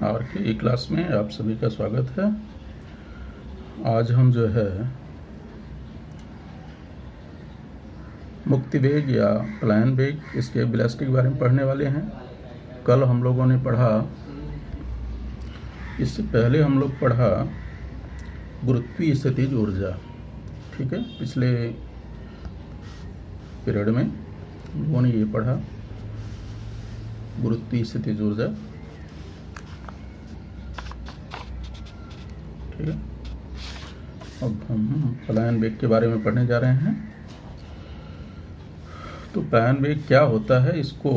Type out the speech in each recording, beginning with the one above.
Are के ई class में आप सभी का स्वागत है। आज हम जो है मुक्ति वेग या पलायन वेग, इसके वेलोसिटी के बारे में पढ़ने वाले हैं। कल हम लोगों ने पढ़ा, इससे पहले हम लोग पढ़ा गुरुत्वीय स्थितिज ऊर्जा। ठीक है, पिछले पीरियड में हम लोगों ने ये पढ़ा गुरुत्वीय स्थितिज ऊर्जा। ठीक है, अब हम पलायन वेग के बारे में पढ़ने जा रहे हैं। तो पलायन वेग क्या होता है, इसको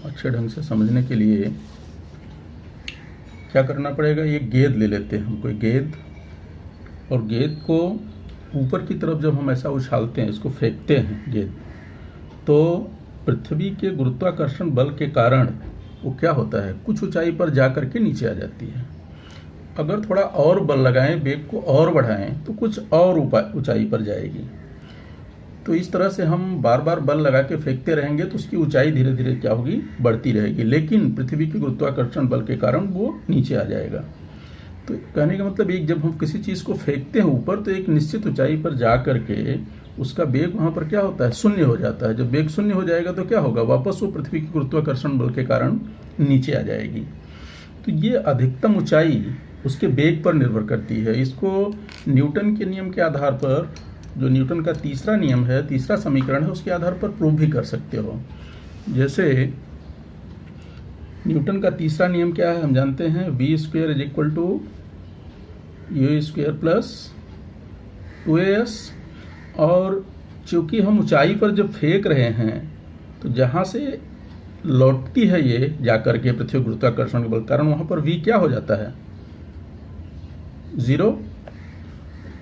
अच्छे ढंग से समझने के लिए क्या करना पड़ेगा। ये गेंद ले लेते हैं हम, कोई गेंद, और गेंद को ऊपर की तरफ जब हम ऐसा उछालते हैं, इसको फेंकते हैं गेंद, तो पृथ्वी के गुरुत्वाकर्षण बल के कारण वो क्या होता है, कुछ ऊंचाई पर जा कर के नीचे आ जाती है। अगर थोड़ा और बल लगाएं, वेग को और बढ़ाएं, तो कुछ और ऊंचाई पर जाएगी। तो इस तरह से हम बार बार बल लगा के फेंकते रहेंगे तो उसकी ऊंचाई धीरे धीरे क्या होगी, बढ़ती रहेगी, लेकिन पृथ्वी के गुरुत्वाकर्षण बल के कारण वो नीचे आ जाएगा। तो कहने का मतलब एक, जब हम किसी चीज़ को फेंकते हैं ऊपर, तो एक निश्चित ऊंचाई पर जा करके उसका वेग वहाँ पर क्या होता है, शून्य हो जाता है। जब वेग शून्य हो जाएगा तो क्या होगा, वापस वो पृथ्वी के गुरुत्वाकर्षण बल के कारण नीचे आ जाएगी। तो ये अधिकतम ऊंचाई उसके वेग पर निर्भर करती है। इसको न्यूटन के नियम के आधार पर, जो न्यूटन का तीसरा नियम है, तीसरा समीकरण है, उसके आधार पर प्रूव भी कर सकते हो। जैसे न्यूटन का तीसरा नियम क्या है, हम जानते हैं, v square is equal to u square plus 2as। और चूंकि हम ऊंचाई पर जब फेंक रहे हैं, तो जहाँ से लौटती है ये जाकर के पृथ्वी गुरुत्वाकर्षण के बल कारण, वहाँ पर v क्या हो जाता है, 0।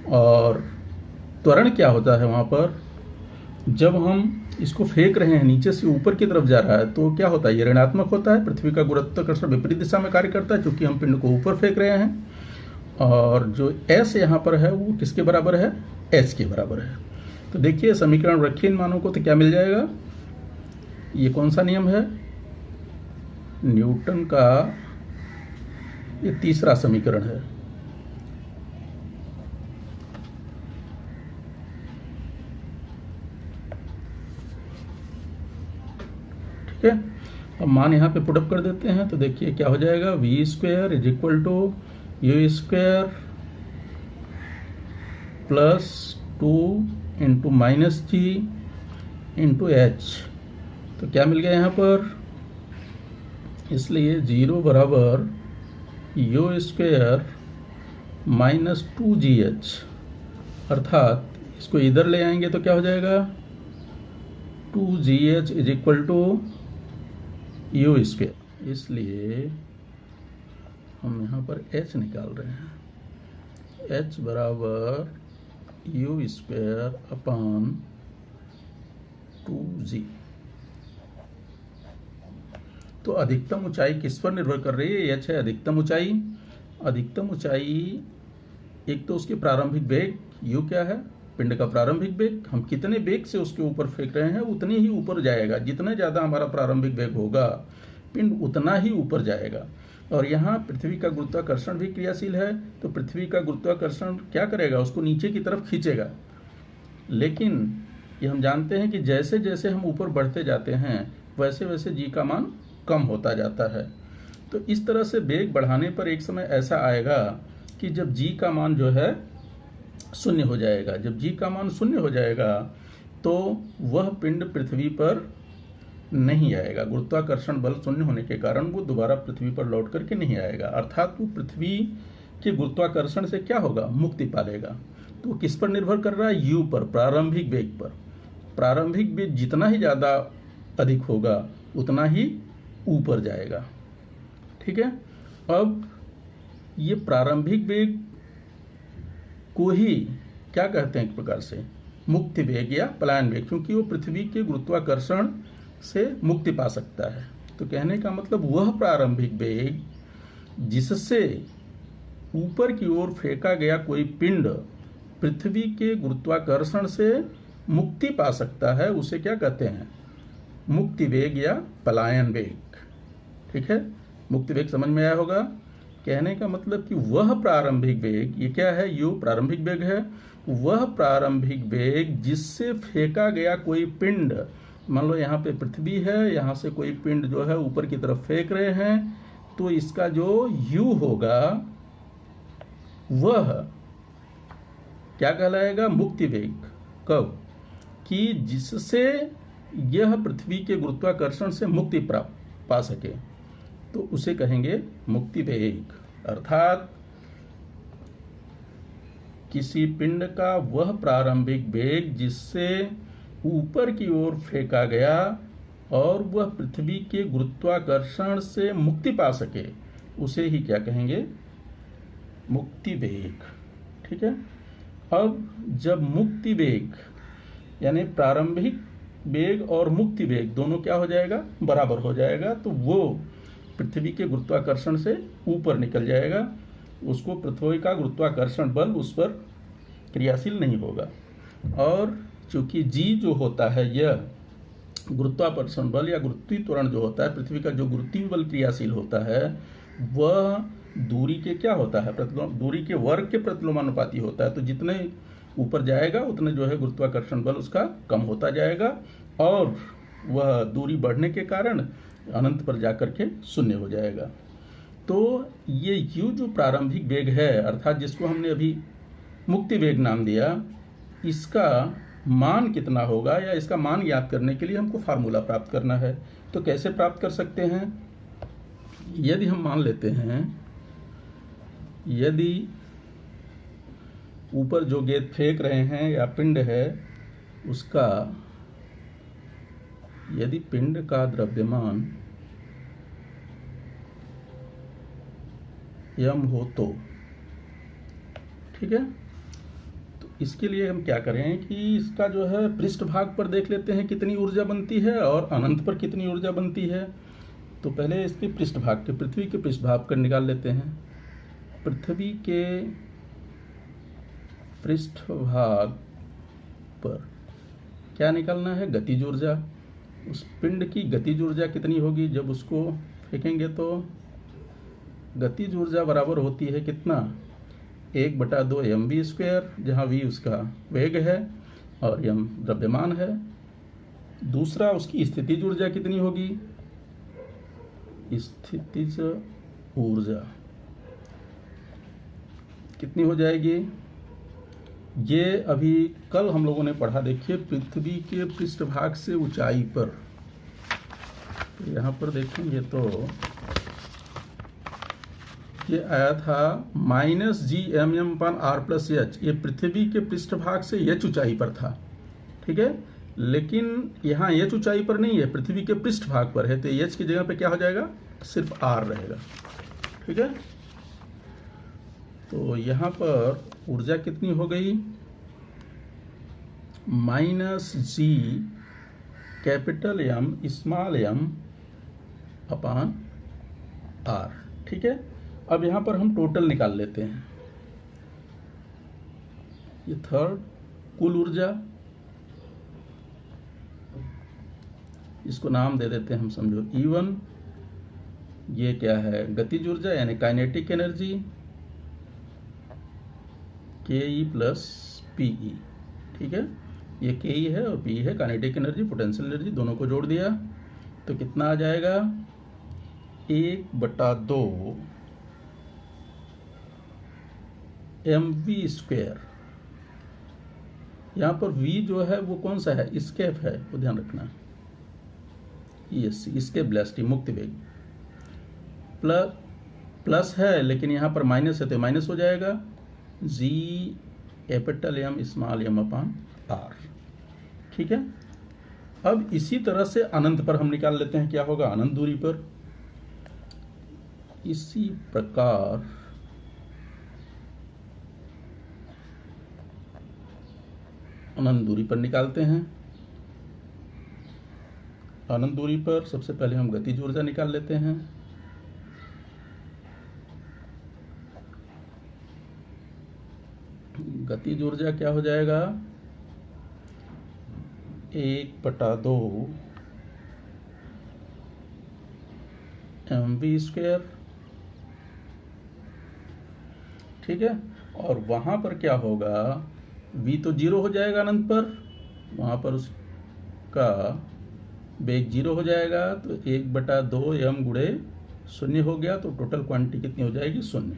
और त्वरण क्या होता है वहाँ पर, जब हम इसको फेंक रहे हैं, नीचे से ऊपर की तरफ जा रहा है, तो क्या होता है, ये ऋणात्मक होता है। पृथ्वी का गुरुत्वाकर्षण विपरीत दिशा में कार्य करता है, क्योंकि हम पिंड को ऊपर फेंक रहे हैं। और जो s यहाँ पर है वो किसके बराबर है, h के बराबर है। तो देखिए, समीकरण रखिए इन मानों को, तो क्या मिल जाएगा, ये कौन सा नियम है, न्यूटन का ये तीसरा समीकरण है। ठीक है, अब मान यहाँ पे पुटअप कर देते हैं, तो देखिए क्या हो जाएगा, v square is equal to u square plus 2 into minus g into h. तो क्या मिल गया यहाँ पर, इसलिए 0 बराबर u स्क्वायर माइनस 2gh, अर्थात इसको इधर ले आएंगे तो क्या हो जाएगा, 2gh is equal to u square. इसलिए हम यहाँ पर h निकाल रहे हैं, h बराबर u स्क्वायर अपान 2g। तो अधिकतम ऊंचाई किस पर निर्भर कर रही है, h है अधिकतम ऊंचाई। अधिकतम ऊंचाई, एक तो उसके प्रारंभिक वेग, u क्या है, पिंड का प्रारंभिक वेग, हम कितने वेग से उसके ऊपर फेंक रहे हैं उतने ही ऊपर जाएगा। जितना ज़्यादा हमारा प्रारंभिक वेग होगा, पिंड उतना ही ऊपर जाएगा। और यहाँ पृथ्वी का गुरुत्वाकर्षण भी क्रियाशील है, तो पृथ्वी का गुरुत्वाकर्षण क्या करेगा, उसको नीचे की तरफ खींचेगा। लेकिन ये हम जानते हैं कि जैसे जैसे हम ऊपर बढ़ते जाते हैं, वैसे वैसे जी का मान कम होता जाता है। तो इस तरह से वेग बढ़ाने पर एक समय ऐसा आएगा कि जब जी का मान जो है शून्य हो जाएगा। जब जी का मान शून्य हो जाएगा, तो वह पिंड पृथ्वी पर नहीं आएगा। गुरुत्वाकर्षण बल शून्य होने के कारण वो दोबारा पृथ्वी पर लौट करके नहीं आएगा, अर्थात वो पृथ्वी के गुरुत्वाकर्षण से क्या होगा, मुक्ति पालेगा। तो वो किस पर निर्भर कर रहा है, u पर, प्रारंभिक वेग पर। प्रारंभिक वेग जितना ही ज़्यादा अधिक होगा, उतना ही ऊपर जाएगा। ठीक है, अब ये प्रारंभिक वेग को ही क्या कहते हैं, एक प्रकार से मुक्ति वेग या पलायन वेग, क्योंकि वो पृथ्वी के गुरुत्वाकर्षण से मुक्ति पा सकता है। तो कहने का मतलब वह प्रारंभिक वेग जिससे ऊपर की ओर फेंका गया कोई पिंड पृथ्वी के गुरुत्वाकर्षण से मुक्ति पा सकता है, उसे क्या कहते हैं, मुक्ति वेग या पलायन वेग। ठीक है, मुक्ति वेग समझ में आया होगा। कहने का मतलब कि वह प्रारंभिक वेग, ये क्या है, यू प्रारंभिक वेग है, वह प्रारंभिक वेग जिससे फेंका गया कोई पिंड, मान लो यहाँ पे पृथ्वी है, यहाँ से कोई पिंड जो है ऊपर की तरफ फेंक रहे हैं, तो इसका जो u होगा वह क्या कहलाएगा, मुक्ति वेग। कब, कि जिससे यह पृथ्वी के गुरुत्वाकर्षण से मुक्ति प्राप्त पा सके, तो उसे कहेंगे मुक्ति वेग। अर्थात किसी पिंड का वह प्रारंभिक वेग जिससे ऊपर की ओर फेंका गया और वह पृथ्वी के गुरुत्वाकर्षण से मुक्ति पा सके, उसे ही क्या कहेंगे, मुक्ति वेग। ठीक है। अब जब मुक्ति वेग यानी प्रारंभिक वेग और मुक्ति वेग दोनों क्या हो जाएगा, बराबर हो जाएगा, तो वो पृथ्वी के गुरुत्वाकर्षण से ऊपर निकल जाएगा, उसको पृथ्वी का गुरुत्वाकर्षण बल उस पर क्रियाशील नहीं होगा। और चूंकि g जो होता है, यह गुरुत्वाकर्षण बल या गुरुत्वीय त्वरण जो होता है, पृथ्वी का जो गुरुत्वीय बल क्रियाशील होता है, वह दूरी के क्या होता है, दूरी के वर्ग के प्रतिलोमानुपाती होता है। तो जितने ऊपर जाएगा उतने जो है गुरुत्वाकर्षण बल उसका कम होता जाएगा, और वह दूरी बढ़ने के कारण अनंत पर जाकर के शून्य हो जाएगा। तो ये u जो प्रारंभिक वेग है, अर्थात जिसको हमने अभी मुक्ति वेग नाम दिया, इसका मान कितना होगा, या इसका मान ज्ञात करने के लिए हमको फार्मूला प्राप्त करना है। तो कैसे प्राप्त कर सकते हैं, यदि हम मान लेते हैं, यदि ऊपर जो गेंद फेंक रहे हैं या पिंड है, उसका यदि पिंड का द्रव्यमान m हो तो, ठीक है, तो इसके लिए हम क्या करें कि इसका जो है पृष्ठभाग पर देख लेते हैं कितनी ऊर्जा बनती है और अनंत पर कितनी ऊर्जा बनती है। तो पहले इसके पृष्ठभाग के, पृथ्वी के पृष्ठभाग कर निकाल लेते हैं। पृथ्वी के पृष्ठभाग पर क्या निकालना है, गतिज ऊर्जा। उस पिंड की गतिज ऊर्जा कितनी होगी, जब उसको फेंकेंगे तो गतिज ऊर्जा बराबर होती है कितना, 1/2 mv², जहाँ v उसका वेग है और m द्रव्यमान है। दूसरा, उसकी स्थितिज ऊर्जा कितनी होगी, स्थितिज ऊर्जा कितनी हो जाएगी, ये अभी कल हम लोगों ने पढ़ा, देखिए पृथ्वी के पृष्ठभाग से ऊंचाई पर, तो यहाँ पर देखेंगे तो ये आया था -gmm/r+h, ये पृथ्वी के पृष्ठभाग से h ऊंचाई पर था। ठीक है, लेकिन यहाँ h ऊंचाई पर नहीं है, पृथ्वी के पृष्ठभाग पर है, तो h की जगह पे क्या हो जाएगा, सिर्फ r रहेगा। ठीक है, तो यहाँ पर ऊर्जा कितनी हो गई, -G(M)r। ठीक है, अब यहाँ पर हम टोटल निकाल लेते हैं। ये थर्ड कुल ऊर्जा, इसको नाम दे देते हैं हम, समझो E1। ये क्या है, गतिज ऊर्जा यानी काइनेटिक एनर्जी, KE+PE। ठीक है, ये KE है और PE है, काइनेटिक एनर्जी, पोटेंशियल एनर्जी, दोनों को जोड़ दिया तो कितना आ जाएगा, 1/2 mv²। यहाँ पर v जो है वो कौन सा है, स्केप है, वो ध्यान रखना, ESC स्केप वेलोसिटी, मुक्ति वेग। प्लस है लेकिन यहाँ पर माइनस है तो माइनस हो जाएगा, Gm(r). ठीक है, अब इसी तरह से अनंत पर हम निकाल लेते हैं, क्या होगा अनंत दूरी पर। इसी प्रकार अनंत दूरी पर निकालते हैं। अनंत दूरी पर सबसे पहले हम गतिज ऊर्जा निकाल लेते हैं। गतिज ऊर्जा क्या हो जाएगा, 1/2 mv², ठीक है। और वहाँ पर क्या होगा, v तो 0 हो जाएगा अनंत पर, वहाँ पर उसका वेग 0 हो जाएगा, तो 1/2m गुणे 0 हो गया, तो टोटल क्वांटिटी कितनी हो जाएगी, 0।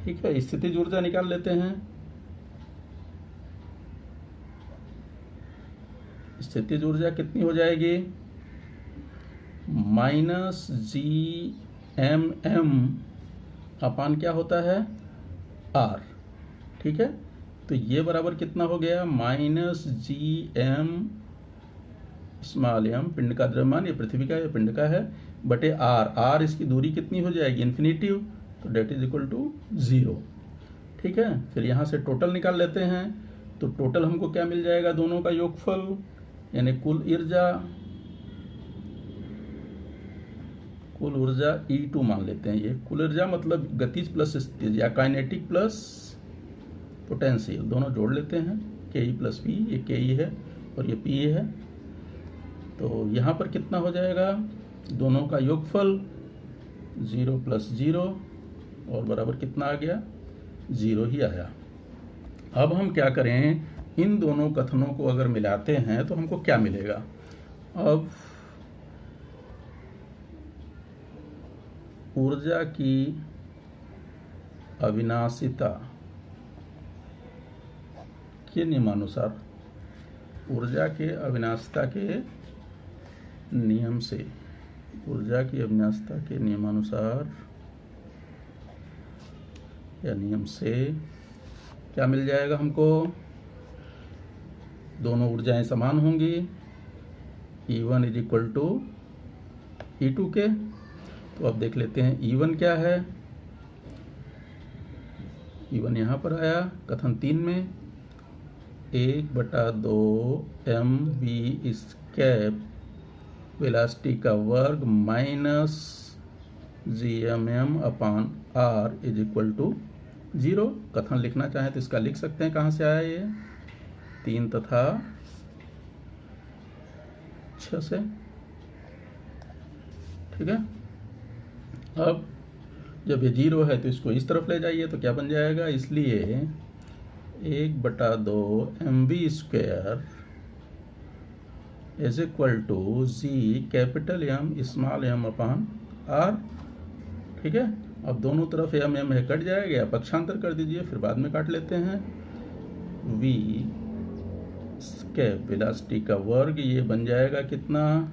ठीक है, स्थितिज ऊर्जा निकाल लेते हैं। स्थितिज ऊर्जा कितनी हो जाएगी, -Gmm अपान क्या होता है, R। ठीक है, तो ये बराबर कितना हो गया, -Gm स्मॉल m, पिंड का द्रव्यमान, ये पृथ्वी का, ये पिंड का है, बटे R इसकी दूरी कितनी हो जाएगी, इन्फिनिटिव, तो डेट इज इक्वल टू 0। ठीक है, फिर यहाँ से टोटल निकाल लेते हैं, तो टोटल हमको क्या मिल जाएगा, दोनों का योगफल, यानी कुल ऊर्जा E2 मान लेते हैं। ये कुल ऊर्जा मतलब गतिज प्लस स्थितिज या काइनेटिक प्लस पोटेंशियल, दोनों जोड़ लेते हैं, Ke प्लस P, ये Ke है और ये P है। तो यहाँ पर कितना हो जाएगा, दोनों का योगफल 0 + 0 और बराबर कितना आ गया, 0 ही आया। अब हम क्या करें, इन दोनों कथनों को अगर मिलाते हैं तो हमको क्या मिलेगा। अब ऊर्जा की अविनाशिता के नियमानुसार, ऊर्जा के अविनाशिता के नियम से, ऊर्जा की अविनाशिता के नियमानुसार या नियम से क्या मिल जाएगा हमको, दोनों ऊर्जाएं समान होंगी, E1 = E2 के। तो अब देख लेते हैं E1 क्या है, E1 यहाँ पर आया कथन 3 में, 1/2mv² वेलोसिटी का वर्ग माइनस Gmm/r = 0। कथन लिखना चाहें तो इसका लिख सकते हैं, कहाँ से आया ये, 3 तथा 6 से। ठीक है, अब जब ये 0 है तो इसको इस तरफ ले जाइए तो क्या बन जाएगा, इसलिए 1/2mv² = Gm/r। ठीक है, अब दोनों तरफ m है, कट जाएगा, पक्षांतर कर दीजिए, फिर बाद में काट लेते हैं। v वेलोसिटी का वर्ग, ये बन जाएगा कितना,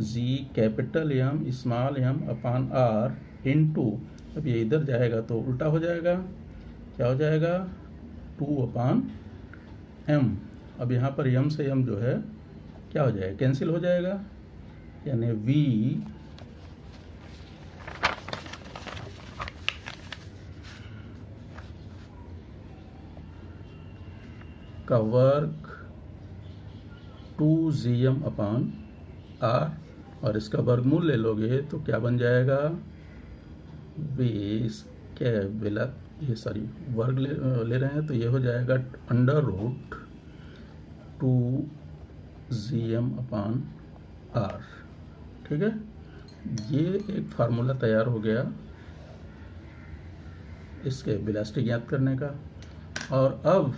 Gm/r इंटू, अब ये इधर जाएगा तो उल्टा हो जाएगा, क्या हो जाएगा, 2/m। अब यहाँ पर m से m जो है क्या हो जाएगा, कैंसिल हो जाएगा, यानी v का वर्ग 2Gm/r, और इसका वर्गमूल ले लोगे तो क्या बन जाएगा, वर्ग ले रहे हैं तो ये हो जाएगा √2Gm/r। ठीक है, ये एक फार्मूला तैयार हो गया इसके वेलोसिटी ज्ञात करने का। और अब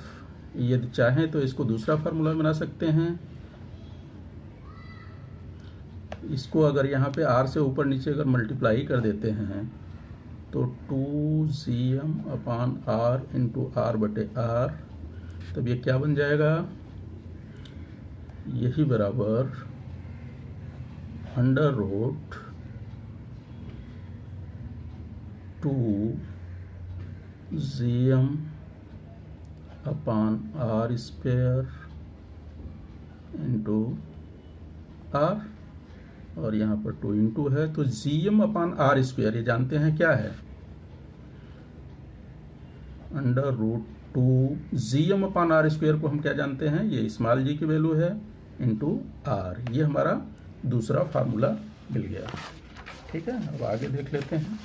यदि चाहें तो इसको दूसरा फार्मूला बना सकते हैं। इसको अगर यहाँ पे r से ऊपर नीचे अगर मल्टीप्लाई कर देते हैं तो 2Gm/r इंटू r/r, तब ये क्या बन जाएगा, यही बराबर √2Gm/r² इंटू r, और यहाँ पर 2 इंटू है, तो Gm/r², ये जानते हैं क्या है, √2Gm/r² को हम क्या जानते हैं, ये स्मॉल g की वैल्यू है, इंटू r। ये हमारा दूसरा फार्मूला मिल गया। ठीक है, अब आगे देख लेते हैं।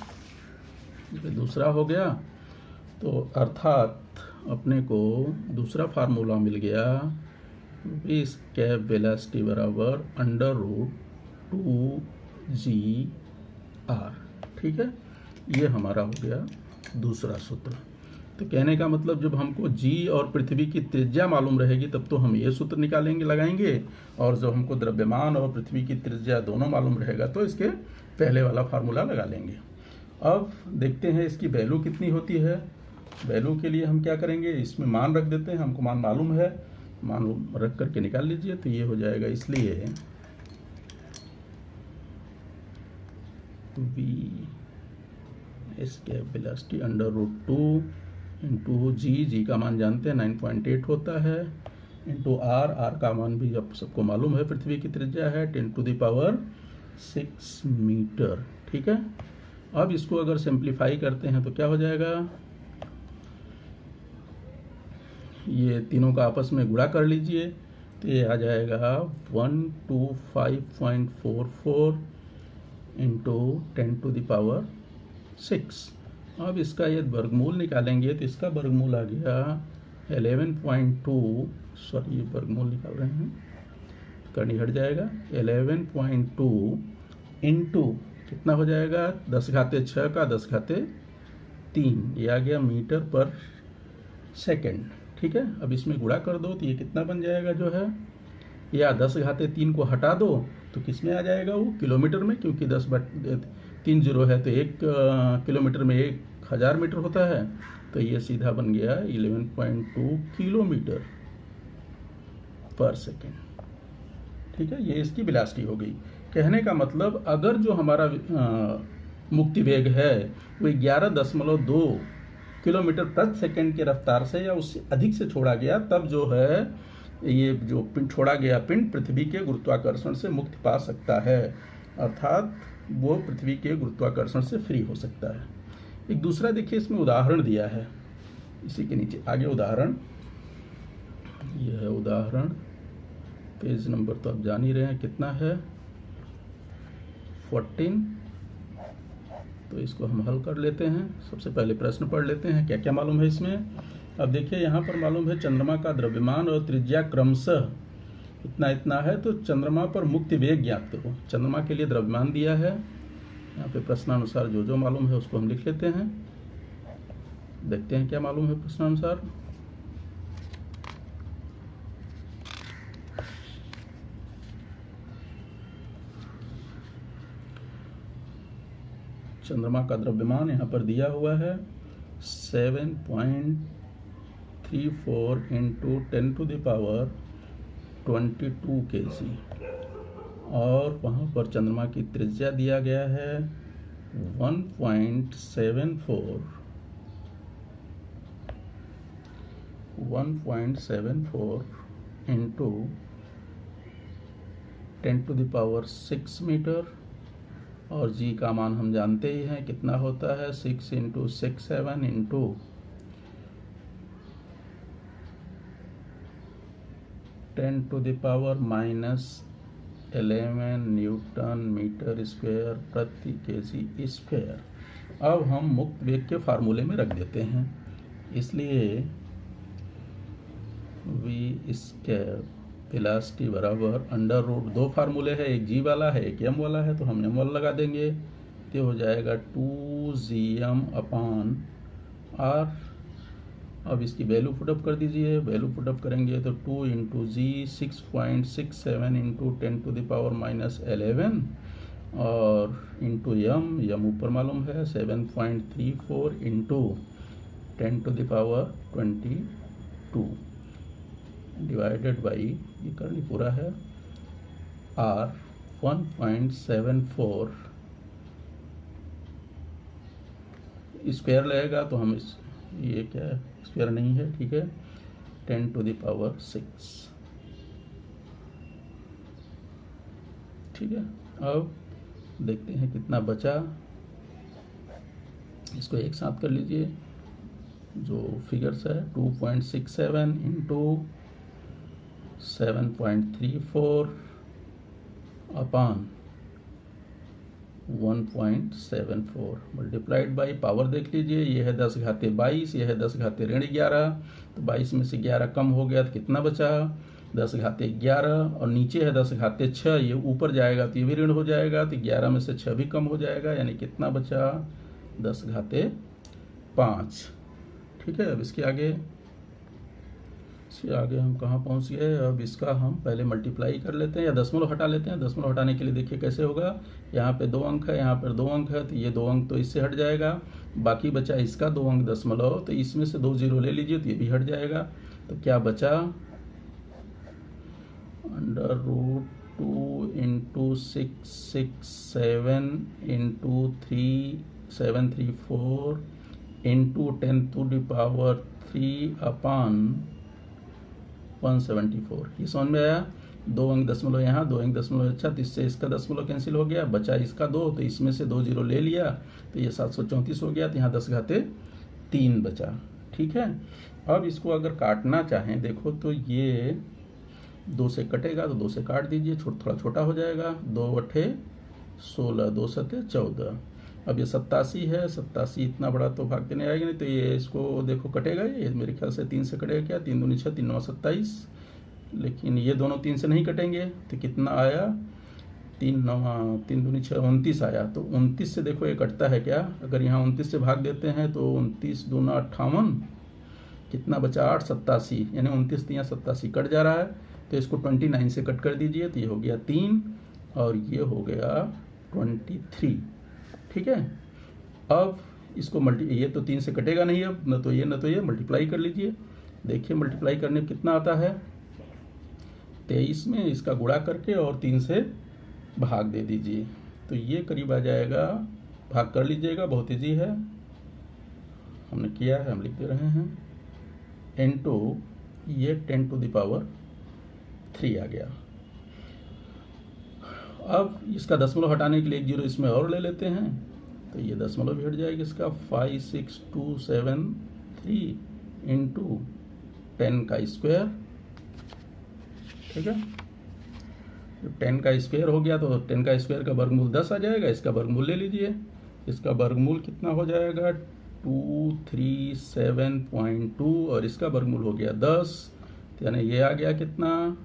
ये दूसरा हो गया, तो अर्थात अपने को दूसरा फार्मूला मिल गया, v² वेलोसिटी बराबर √2Gm/r²। आर। ठीक है, ये हमारा हो गया दूसरा सूत्र। तो कहने का मतलब जब हमको जी और पृथ्वी की त्रिज्या मालूम रहेगी तब तो हम ये सूत्र निकालेंगे, लगाएंगे, और जब हमको द्रव्यमान और पृथ्वी की त्रिज्या दोनों मालूम रहेगा तो इसके पहले वाला फार्मूला लगा लेंगे। अब देखते हैं इसकी वैल्यू कितनी होती है। वैल्यू के लिए हम क्या करेंगे, इसमें मान रख देते हैं, हमको मान मालूम है, मान रख करके निकाल लीजिए। तो ये हो जाएगा, इसलिए वी इसके वेलोसिटी √2 इंटू जी का मान जानते हैं 9.8 होता है, इंटू आर का मान भी अब सबको मालूम है, पृथ्वी की त्रिज्या है 10⁶ मीटर। ठीक है, अब इसको अगर सिंप्लीफाई करते हैं तो क्या हो जाएगा, ये तीनों का आपस में गुणा कर लीजिए तो ये आ जाएगा 125.44 इंटू 10⁶। अब इसका ये वर्गमूल निकालेंगे तो इसका वर्गमूल आ गया 11.2, सॉरी ये वर्गमूल निकाल रहे हैं, करनी हट जाएगा, 11.2 इंटू कितना हो जाएगा 10⁶ का 10⁻3, ये आ गया मीटर पर सेकंड। ठीक है, अब इसमें गुणा कर दो तो ये कितना बन जाएगा जो है, या 10⁻3 को हटा दो तो किस में आ जाएगा वो, किलोमीटर में, क्योंकि 10/3 जीरो है तो 1 किलोमीटर में 1000 मीटर होता है। तो ये सीधा बन गया 11.2 किलोमीटर पर सेकेंड। ठीक है, ये इसकी वेलोसिटी हो गई। कहने का मतलब अगर जो हमारा मुक्ति वेग है वो 11.2 किलोमीटर प्रति सेकंड की रफ्तार से या उससे अधिक से छोड़ा गया, तब जो है ये जो पिंड छोड़ा गया पिंड पृथ्वी के गुरुत्वाकर्षण से मुक्ति पा सकता है, अर्थात वो पृथ्वी के गुरुत्वाकर्षण से फ्री हो सकता है। एक दूसरा देखिए इसमें उदाहरण दिया है, इसी के नीचे आगे उदाहरण, यह है उदाहरण, पेज नंबर तो आप जान ही रहे हैं कितना है, 14। तो इसको हम हल कर लेते हैं। सबसे पहले प्रश्न पढ़ लेते हैं क्या क्या मालूम है इसमें। अब देखिए यहाँ पर मालूम है चंद्रमा का द्रव्यमान और त्रिज्या क्रमशः इतना इतना है, तो चंद्रमा पर मुक्ति वेग ज्ञात करो। चंद्रमा के लिए द्रव्यमान दिया है, यहाँ पे प्रश्नानुसार जो जो मालूम है उसको हम लिख लेते हैं, देखते हैं क्या मालूम है प्रश्नानुसार। चंद्रमा का द्रव्यमान यहाँ पर दिया हुआ है 7.34 इंटू 10⁻22 kg, और वहाँ पर चंद्रमा की त्रिज्या दिया गया है 1.74 इंटू 10⁻6 मीटर, और जी का मान हम जानते ही हैं कितना होता है, 6 into 67 into 10⁻⁻11 newton metre square प्रति केजी स्क्वायर। अब हम मुक्त वेग के फार्मूले में रख देते हैं, इसलिए वी स्क्वायर वेलोसिटी बराबर √ 2 फार्मूले है, एक जी वाला है एक एम वाला है, तो हम एम वाला लगा देंगे तो हो जाएगा 2gm/r। अब इसकी वैल्यू पुटअप कर दीजिए, वैल्यू पुटअप करेंगे तो 2 इंटू जी 6.67 इंटू 10⁻11 और इंटू यम ऊपर मालूम है 7.34 इंटू 10⁻22 डिवाइडेड बाई, ये करनी पूरा है, R 1.74 स्क्वायर लगेगा तो हम इस, ये क्या है स्क्वायर नहीं है, ठीक है, 10⁻6। ठीक है, अब देखते हैं कितना बचा, इसको एक साथ कर लीजिए, जो फिगर्स है 2.67 into 7.34 upon 1.74 multiplied by, power देख लीजिए, ये है 10⁻22, ये है 10⁻11, तो 22 में से 11 कम हो गया तो कितना बचा, 10 घाते 11 और नीचे है 10 घाते 6, ये ऊपर जाएगा तो ये भी ऋण हो जाएगा, तो 11 में से 6 भी कम हो जाएगा, यानी कितना बचा 10 घाते 5। ठीक है, अब इसके आगे हम कहाँ पहुँच गए। अब इसका हम पहले मल्टीप्लाई कर लेते हैं या दशमलव हटा लेते हैं। दशमलव हटाने के लिए देखिए कैसे होगा, यहाँ पे 2 अंक है, यहाँ पर 2 अंक है, तो ये 2 अंक तो इससे हट जाएगा, बाकी बचा इसका 2 अंक दशमलव, तो इसमें से 2 जीरो ले लीजिए तो ये भी हट जाएगा। तो क्या बचा, √2 इंटू 667 इंटू 3734 इंटू 10⁻³ अपान 174। ये समझ में आया। 2 अंक दशमलव यहाँ, 2 अंक दशमलव अच्छा, तो इससे इसका दशमलव कैंसिल हो गया, बचा इसका 2, तो इसमें से 2 जीरो ले लिया तो ये 734 हो गया, तो यहाँ 10 घाते 3 बचा। ठीक है, अब इसको अगर काटना चाहें देखो तो ये 2 से कटेगा तो 2 से काट दीजिए, थोड़ा छोटा हो जाएगा, 2 × 8 16, 2 × 7 14। अब ये 87 है, 87 इतना बड़ा तो भागते नहीं आएगा, नहीं तो ये इसको देखो कटेगा, ये मेरे ख्याल से 3 से कटेगा, क्या 3 दूनी 6 3 9 27, लेकिन ये दोनों 3 से नहीं कटेंगे, तो कितना आया 3 दूनी 6 29 आया। तो 29 से देखो ये कटता है क्या, अगर यहाँ 29 से भाग देते हैं तो 29 दूना 58, कितना बचा 8 87, यानी 29 यहाँ 87 कट जा रहा है, तो इसको 29 से कट कर दीजिए, तो ये हो गया 3 और ये हो गया 23। ठीक है, अब इसको ये तो 3 से कटेगा नहीं, अब न तो ये मल्टीप्लाई कर लीजिए। देखिए मल्टीप्लाई करने में कितना आता है, 23 में इसका गुणा करके और 3 से भाग दे दीजिए, तो ये करीब आ जाएगा, भाग कर लीजिएगा, बहुत ईजी है, हमने किया है, हम लिख दे रहे हैं, इनटू ये 10⁻³ आ गया। अब इसका दशमलव हटाने के लिए 1 जीरो इसमें और ले लेते हैं, तो ये दशमलव भी हट जाएगा इसका, 56273 इंटू 10 का स्क्वायर। ठीक है, जब 10 का स्क्वायर हो गया तो 10 का स्क्वायर का वर्गमूल 10 आ जाएगा, इसका वर्गमूल ले लीजिए, इसका वर्गमूल कितना हो जाएगा 237.2 और इसका वर्गमूल हो गया 10, यानी ये आ गया कितना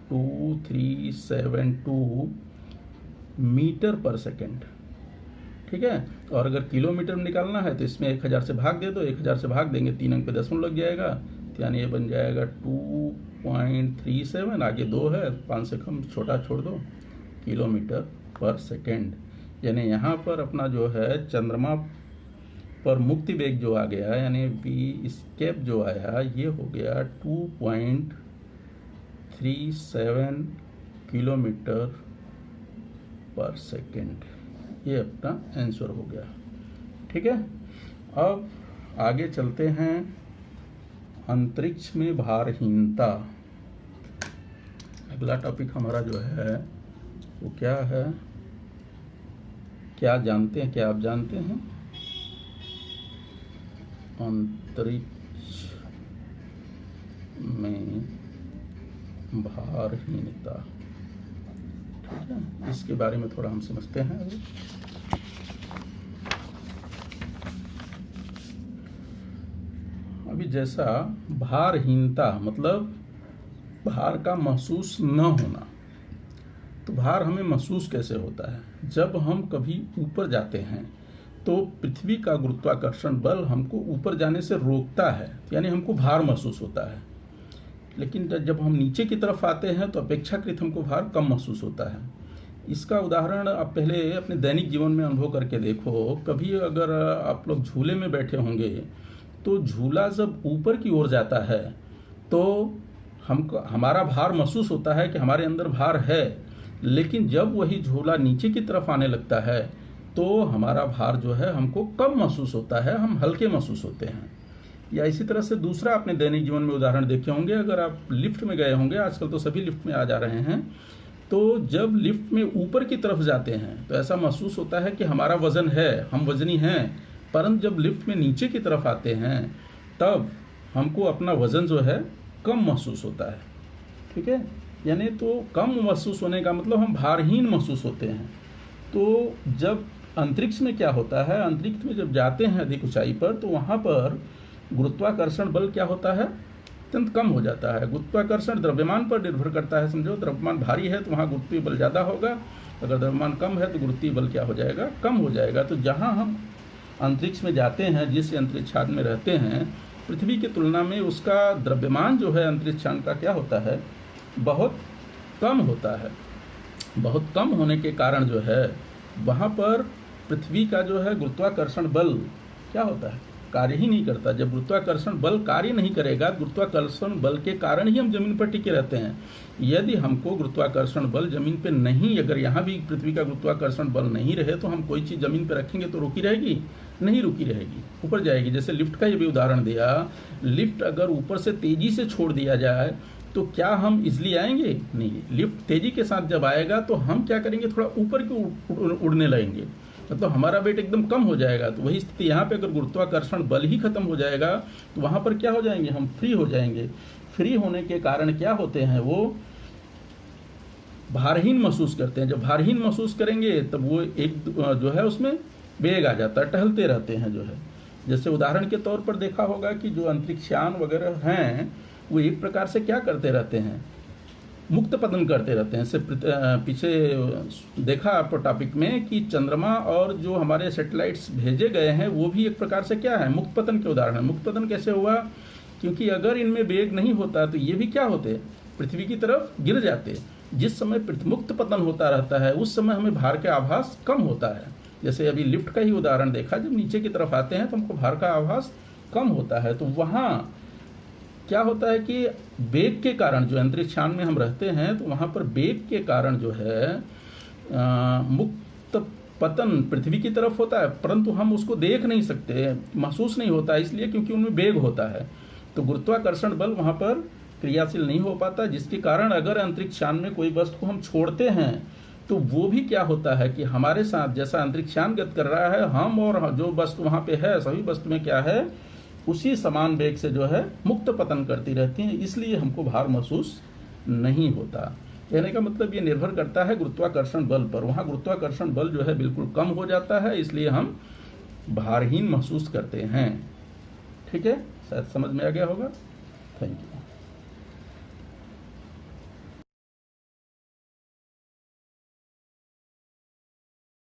2372 मीटर पर सेकेंड। ठीक है, और अगर किलोमीटर में निकालना है तो इसमें 1000 से भाग दे दो, 1000 से भाग देंगे 3 अंक पे दशमलव लग जाएगा, तो यानी ये बन जाएगा 2.37, आगे 2 है, 5 से कम छोटा छोड़ दो, किलोमीटर पर सेकेंड। यानी यहाँ पर अपना जो है चंद्रमा पर मुक्ति वेग जो आ गया, यानी वी स्केप जो आया, ये हो गया 2.37 किलोमीटर पर सेकेंड। ये अपना आंसर हो गया। ठीक है, अब आगे चलते हैं, अंतरिक्ष में भारहीनता। अगला टॉपिक हमारा जो है वो क्या है, क्या जानते हैं, क्या आप जानते हैं, अंतरिक्ष में भारहीनता। ठीक है, इसके बारे में थोड़ा हम समझते हैं। अभी जैसा भारहीनता मतलब भार का महसूस न होना, तो भार हमें महसूस कैसे होता है, जब हम कभी ऊपर जाते हैं तो पृथ्वी का गुरुत्वाकर्षण बल हमको ऊपर जाने से रोकता है, यानी हमको भार महसूस होता है। लेकिन जब हम नीचे की तरफ आते हैं तो अपेक्षाकृत हमको भार कम महसूस होता है। इसका उदाहरण आप पहले अपने दैनिक जीवन में अनुभव करके देखो। कभी अगर आप लोग झूले में बैठे होंगे तो झूला जब ऊपर की ओर जाता है तो हमको हमारा भार महसूस होता है कि हमारे अंदर भार है, लेकिन जब वही झूला नीचे की तरफ आने लगता है तो हमारा भार जो है हमको कम महसूस होता है, हम हल्के महसूस होते हैं। या इसी तरह से दूसरा अपने दैनिक जीवन में उदाहरण देखे होंगे, अगर आप लिफ्ट में गए होंगे, आजकल तो सभी लिफ्ट में आ जा रहे हैं, तो जब लिफ्ट में ऊपर की तरफ जाते हैं तो ऐसा महसूस होता है कि हमारा वजन है, हम वजनी हैं, परंतु जब लिफ्ट में नीचे की तरफ आते हैं तब हमको अपना वजन जो है कम महसूस होता है। ठीक है, यानी तो कम महसूस होने का मतलब हम भारहीन महसूस होते हैं। तो जब अंतरिक्ष में क्या होता है, अंतरिक्ष में जब जाते हैं अधिक ऊंचाई पर तो वहाँ पर गुरुत्वाकर्षण बल क्या होता है, अत्यंत कम हो जाता है। गुरुत्वाकर्षण द्रव्यमान पर निर्भर करता है, समझो द्रव्यमान भारी है तो वहाँ गुरुत्वीय बल ज़्यादा होगा, अगर द्रव्यमान कम है तो गुरुत्वीय बल क्या हो जाएगा, कम हो जाएगा। तो जहाँ हम अंतरिक्ष में जाते हैं, जिस अंतरिक्ष यान में रहते हैं, पृथ्वी की तुलना में उसका द्रव्यमान जो है अंतरिक्ष यान का क्या होता है, बहुत कम होता है। बहुत कम होने के कारण जो है वहाँ पर पृथ्वी का जो है गुरुत्वाकर्षण बल क्या होता है, कार्य ही नहीं करता। जब गुरुत्वाकर्षण बल कार्य नहीं करेगा, गुरुत्वाकर्षण बल के कारण ही हम जमीन पर टिके रहते हैं। यदि हमको गुरुत्वाकर्षण बल जमीन पे नहीं, अगर यहाँ भी पृथ्वी का गुरुत्वाकर्षण बल नहीं रहे तो हम कोई चीज़ जमीन पर रखेंगे तो रुकी रहेगी, नहीं रुकी रहेगी, ऊपर जाएगी। जैसे लिफ्ट का ये भी उदाहरण दिया, लिफ्ट अगर ऊपर से तेजी से छोड़ दिया जाए तो क्या हम इजली आएंगे, नहीं। लिफ्ट तेजी के साथ जब आएगा तो हम क्या करेंगे, थोड़ा ऊपर की उड़ने लगेंगे, मतलब हमारा वेट एकदम कम हो जाएगा। तो वही स्थिति यहाँ पे, अगर गुरुत्वाकर्षण बल ही खत्म हो जाएगा तो वहाँ पर क्या हो जाएंगे, हम फ्री हो जाएंगे। फ्री होने के कारण क्या होते हैं, वो भारहीन महसूस करते हैं। जब भारहीन महसूस करेंगे तब वो एक जो है उसमें वेग आ जाता है, टहलते रहते हैं जो है। जैसे उदाहरण के तौर पर देखा होगा कि जो अंतरिक्षयान वगैरह हैं वो एक प्रकार से क्या करते रहते हैं, मुक्त पतन करते रहते हैं। इससे पीछे देखा आप टॉपिक में कि चंद्रमा और जो हमारे सैटेलाइट्स भेजे गए हैं वो भी एक प्रकार से क्या है, मुक्त पतन के उदाहरण है। मुक्त पतन कैसे हुआ, क्योंकि अगर इनमें वेग नहीं होता तो ये भी क्या होते, पृथ्वी की तरफ गिर जाते। जिस समय मुक्त पतन होता रहता है उस समय हमें भार का आभास कम होता है। जैसे अभी लिफ्ट का ही उदाहरण देखा, जब नीचे की तरफ आते हैं तो हमको भार का आभास कम होता है। तो वहाँ क्या होता है कि वेग के कारण, जो अंतरिक्ष यान में हम रहते हैं तो वहाँ पर वेग के कारण जो है मुक्त पतन पृथ्वी की तरफ होता है, परंतु हम उसको देख नहीं सकते, महसूस नहीं होता, इसलिए क्योंकि उनमें वेग होता है। तो गुरुत्वाकर्षण बल वहाँ पर क्रियाशील नहीं हो पाता, जिसके कारण अगर अंतरिक्ष यान में कोई वस्तु को हम छोड़ते हैं तो वो भी क्या होता है कि हमारे साथ जैसा अंतरिक्ष यान गति कर रहा है, हम और जो वस्तु वहाँ पे है सभी वस्तु में क्या है, उसी समान वेग से जो है मुक्त पतन करती रहती हैं, इसलिए हमको भार महसूस नहीं होता। कहने का मतलब ये निर्भर करता है गुरुत्वाकर्षण बल पर। वहाँ गुरुत्वाकर्षण बल जो है बिल्कुल कम हो जाता है, इसलिए हम भारहीन महसूस करते हैं। ठीक है, शायद समझ में आ गया होगा। Thank you.